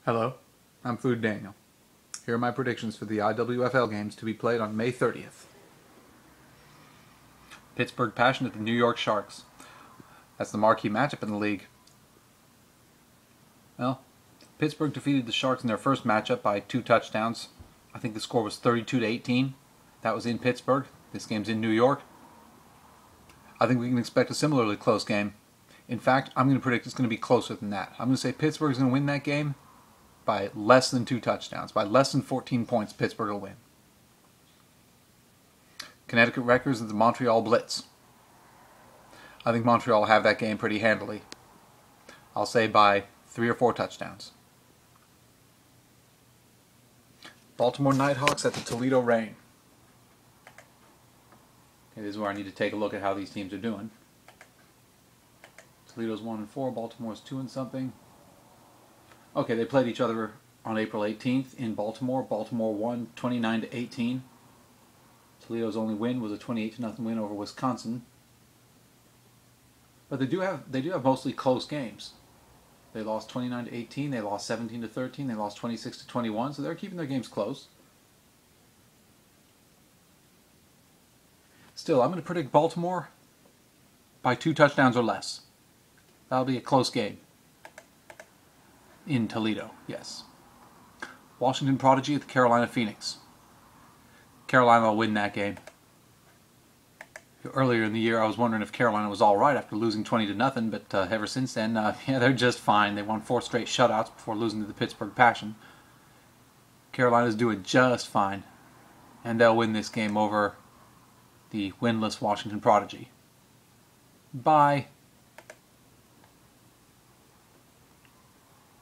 Hello, I'm Food Daniel. Here are my predictions for the IWFL games to be played on May 30th. Pittsburgh Passion at the New York Sharks. That's the marquee matchup in the league. Well, Pittsburgh defeated the Sharks in their first matchup by 2 touchdowns. I think the score was 32-18. That was in Pittsburgh. This game's in New York. I think we can expect a similarly close game. In fact, I'm going to predict it's going to be closer than that. I'm going to say Pittsburgh's going to win that game by less than 2 touchdowns. By less than 14 points, Pittsburgh will win. Connecticut Wreckers at the Montreal Blitz. I think Montreal will have that game pretty handily. I'll say by 3 or 4 touchdowns. Baltimore Nighthawks at the Toledo Reign. Okay, this is where I need to take a look at how these teams are doing. Toledo's 1-4, Baltimore's 2-something. Okay, they played each other on April 18th in Baltimore. Baltimore won 29-18. Toledo's only win was a 28-0 win over Wisconsin. But they do have mostly close games. They lost 29-18, they lost 17-13, they lost 26-21, so they're keeping their games close. Still, I'm going to predict Baltimore by 2 touchdowns or less. That'll be a close game. In Toledo, yes. Washington Prodigy at the Carolina Phoenix. Carolina will win that game. Earlier in the year, I was wondering if Carolina was all right after losing 20-0, but ever since then, yeah, they're just fine. They won 4 straight shutouts before losing to the Pittsburgh Passion. Carolina's doing just fine, and they'll win this game over the winless Washington Prodigy by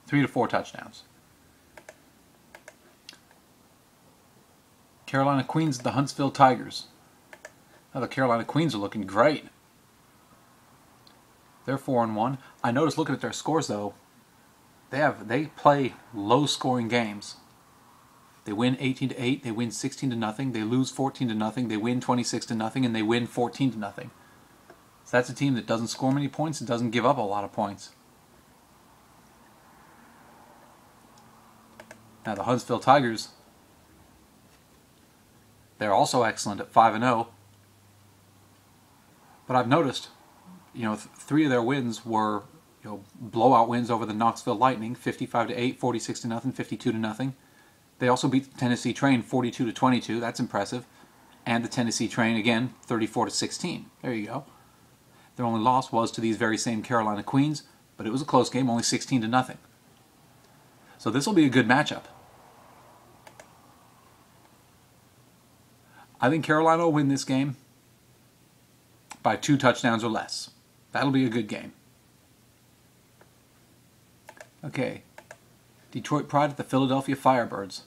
3 to 4 touchdowns. Carolina Queens at the Huntsville Tigers. Now the Carolina Queens are looking great. They're 4-1. I noticed looking at their scores though, they play low-scoring games. They win 18-8, they win 16-0, they lose 14-0, they win 26-0, and they win 14-0. So that's a team that doesn't score many points and doesn't give up a lot of points. Now the Huntsville Tigers, they're also excellent at 5-0. But I've noticed, 3 of their wins were, blowout wins over the Knoxville Lightning, 55-8, 46-0, 52-0. They also beat the Tennessee Train 42-22. That's impressive. And the Tennessee Train again, 34-16. There you go. Their only loss was to these very same Carolina Queens, but it was a close game, only 16-0. So this will be a good matchup. I think Carolina will win this game by 2 touchdowns or less. That'll be a good game. Okay. Detroit Pride at the Philadelphia Firebirds.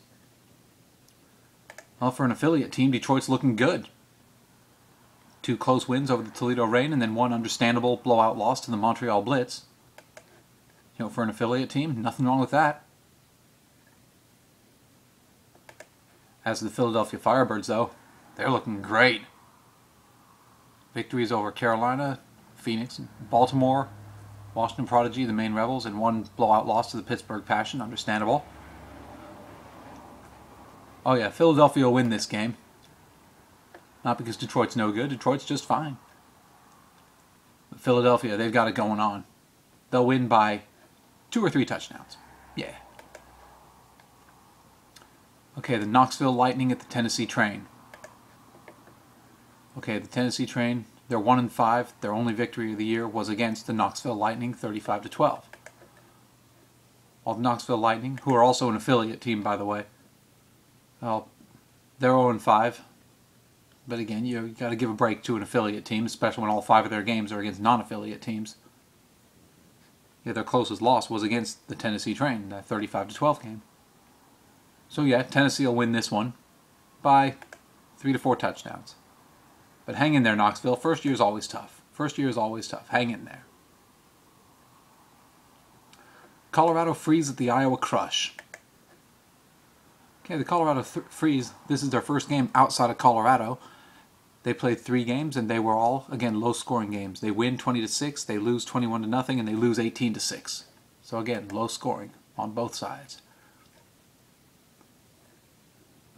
Well, for an affiliate team, Detroit's looking good. 2 close wins over the Toledo Reign and then 1 understandable blowout loss to the Montreal Blitz. For an affiliate team, nothing wrong with that. As for the Philadelphia Firebirds, though, they're looking great. Victories over Carolina, Phoenix, Baltimore, Washington Prodigy, the main Rebels, and 1 blowout loss to the Pittsburgh Passion. Understandable. Oh yeah, Philadelphia will win this game. Not because Detroit's no good. Detroit's just fine. But Philadelphia, they've got it going on. They'll win by 2 or 3 touchdowns. Yeah. Okay, the Knoxville Lightning at the Tennessee Train. Okay, the Tennessee Train, they're 1-5. Their only victory of the year was against the Knoxville Lightning, 35-12. While the Knoxville Lightning, who are also an affiliate team, by the way, well, they're 0-5. But again, you got to give a break to an affiliate team, especially when all 5 of their games are against non-affiliate teams. Yeah, their closest loss was against the Tennessee Train, that 35-12 game. So yeah, Tennessee will win this one by 3 to 4 touchdowns. But hang in there, Knoxville. First year is always tough. First year is always tough. Hang in there. Colorado Freeze at the Iowa Crush. Okay, the Colorado Freeze, this is their first game outside of Colorado. They played 3 games, and they were all, again, low-scoring games. They win 20-6, they lose 21-0, and they lose 18-6. So again, low scoring. on both sides.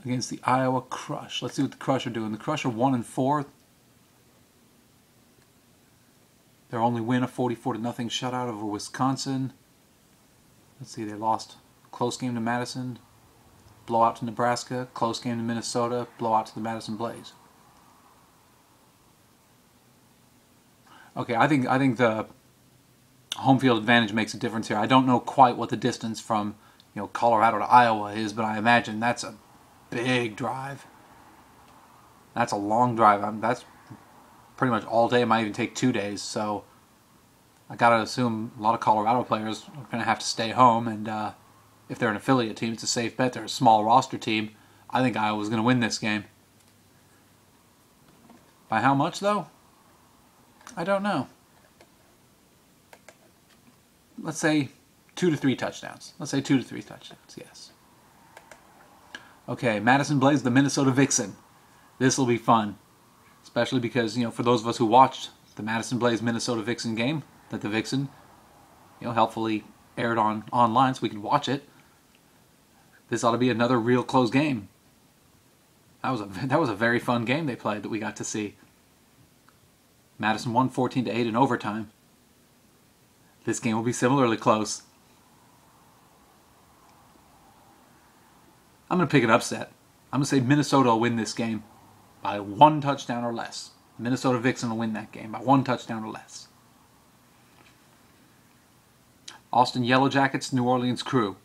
Against the Iowa Crush. Let's see what the Crush are doing. The Crush are 1-4. Their only win, a 44-0 shutout over Wisconsin. Let's see, they lost close game to Madison, blowout to Nebraska, close game to Minnesota, blowout to the Madison Blaze. Okay, I think the home field advantage makes a difference here. I don't know quite what the distance from Colorado to Iowa is, but I imagine that's a big drive. That's a long drive. That's pretty much all day. It might even take 2 days. So I gotta assume a lot of Colorado players are gonna have to stay home. And if they're an affiliate team, it's a safe bet. They're a small roster team. I think Iowa's gonna win this game. By how much though? I don't know. Let's say 2 to 3 touchdowns. Let's say 2 to 3 touchdowns. Yes. Okay, Madison Blaze, the Minnesota Vixen. This will be fun, especially because for those of us who watched the Madison Blaze Minnesota Vixen game, that the Vixen helpfully aired online so we could watch it. This ought to be another real close game. That was a very fun game they played that we got to see. Madison won 14-8 in overtime. This game will be similarly close. I'm going to pick an upset. I'm going to say Minnesota will win this game by 1 touchdown or less. Minnesota Vixen will win that game by 1 touchdown or less. Austin Yellow Jackets, New Orleans Crew.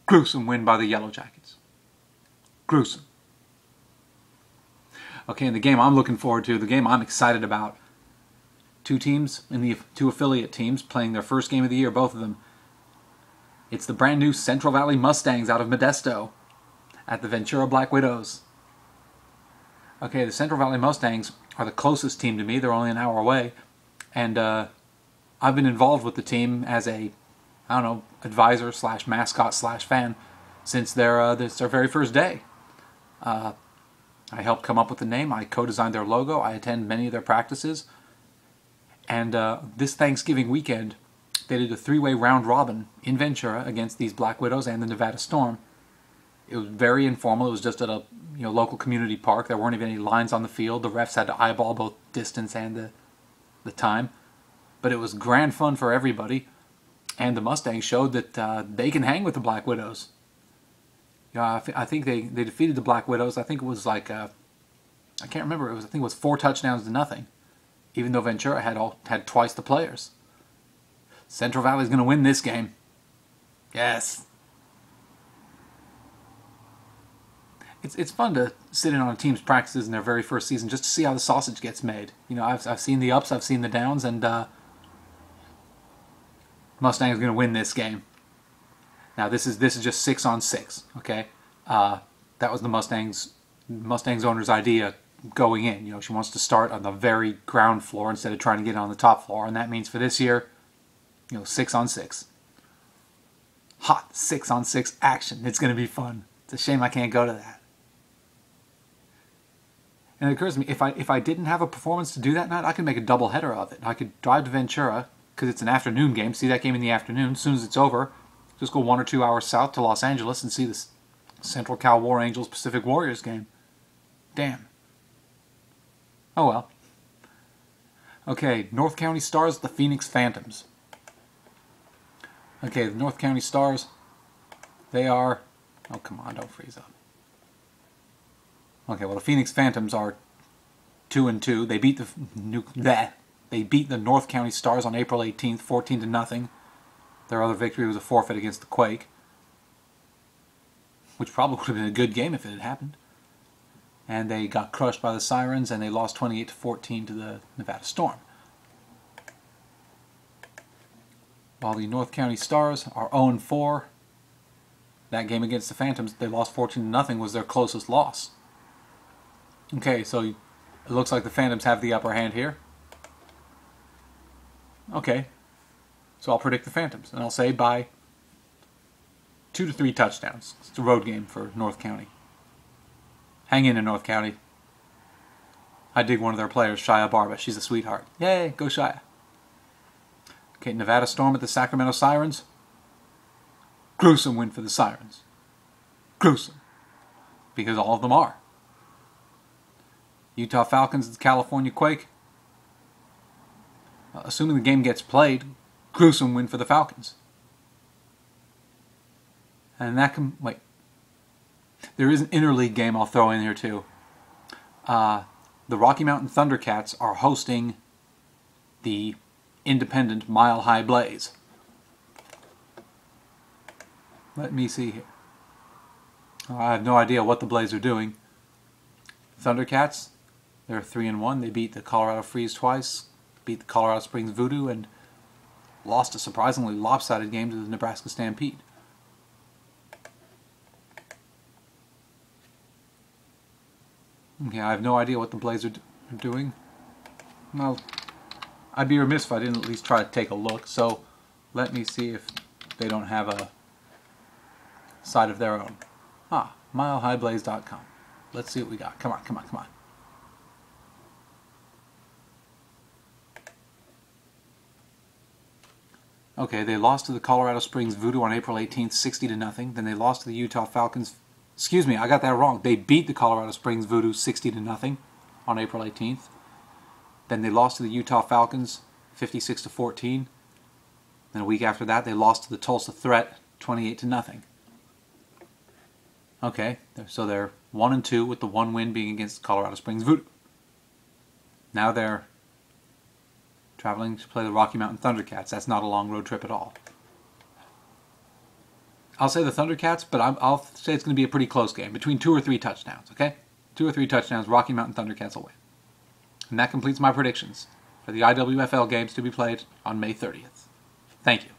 Gruesome win by the Yellow Jackets. Gruesome. Okay, and the game I'm looking forward to, the game I'm excited about. 2 teams, the 2 affiliate teams playing their first game of the year, both of them. It's the brand new Central Valley Mustangs out of Modesto at the Ventura Black Widows. Okay, the Central Valley Mustangs are the closest team to me. They're only an hour away. And I've been involved with the team as a, advisor / mascot / fan since their very first day. I helped come up with the name. I co-designed their logo. I attend many of their practices. And this Thanksgiving weekend, they did a 3-way round robin in Ventura against these Black Widows and the Nevada Storm. It was very informal. It was just at a local community park. There weren't even any lines on the field. The refs had to eyeball both distance and the time. But it was grand fun for everybody. And the Mustangs showed that they can hang with the Black Widows. I think they defeated the Black Widows. I think it was like, I can't remember. I think it was 4 touchdowns to nothing. Even though Ventura had twice the players. Central Valley's going to win this game. Yes. It's fun to sit in on a team's practices in their very first season just to see how the sausage gets made. I've seen the ups, I've seen the downs, and Mustang's going to win this game. Now this is just 6-on-6. Okay, that was the Mustangs owner's idea going in. She wants to start on the very ground floor instead of trying to get on the top floor, and that means for this year, 6-on-6. Hot 6-on-6 action. It's going to be fun. It's a shame I can't go to that. And it occurs to me, if I didn't have a performance to do that night, I could make a double header of it. I could drive to Ventura, because it's an afternoon game, see that game in the afternoon. As soon as it's over, just go 1 or 2 hours south to Los Angeles and see the Central Cal War Angels Pacific Warriors game. Damn. Oh well. Okay, North County Stars, the Phoenix Phantoms. Okay, the North County Stars, they are... Oh, come on, don't freeze up. Okay, well, the Phoenix Phantoms are 2-2. They beat the North County Stars on April 18th, 14-0. Their other victory was a forfeit against the Quake, which probably would have been a good game if it had happened. And they got crushed by the Sirens, and they lost 28-14 to the Nevada Storm. While the North County Stars are 0-4, that game against the Phantoms, they lost 14-0, was their closest loss. Okay, so it looks like the Phantoms have the upper hand here. Okay, so I'll predict the Phantoms, and I'll say by 2 to 3 touchdowns. It's a road game for North County. Hang in North County. I dig one of their players, Shia Barba. She's a sweetheart. Yay, go Shia. Okay. Okay, Nevada Storm at the Sacramento Sirens. Gruesome win for the Sirens. Gruesome. Because all of them are. Utah Falcons at the California Quake. Assuming the game gets played, gruesome win for the Falcons. And that can... Wait. There is an interleague game I'll throw in here too. The Rocky Mountain Thundercats are hosting the independent Mile High Blaze. Let me see here. I have no idea what the Blaze are doing. Thundercats, they're 3-1. They beat the Colorado Freeze twice, beat the Colorado Springs Voodoo, and lost a surprisingly lopsided game to the Nebraska Stampede. Okay, I have no idea what the Blaze are doing. Well, I'd be remiss if I didn't at least try to take a look, so let me see if they don't have a site of their own. MileHighBlaze.com. Let's see what we got. Come on, come on, come on. Okay, they lost to the Colorado Springs Voodoo on April 18th, 60-0. Then they lost to the Utah Falcons. Excuse me, I got that wrong. They beat the Colorado Springs Voodoo 60-0 on April 18th. Then they lost to the Utah Falcons 56-14. Then a week after that, they lost to the Tulsa Threat 28-0. Okay, so they're 1-2 with the one win being against Colorado Springs Voodoo. Now they're traveling to play the Rocky Mountain Thundercats. That's not a long road trip at all. I'll say the Thundercats, but I'll say it's going to be a pretty close game, between 2 or 3 touchdowns, okay? 2 or 3 touchdowns, Rocky Mountain Thundercats will win. And that completes my predictions for the IWFL games to be played on May 30th. Thank you.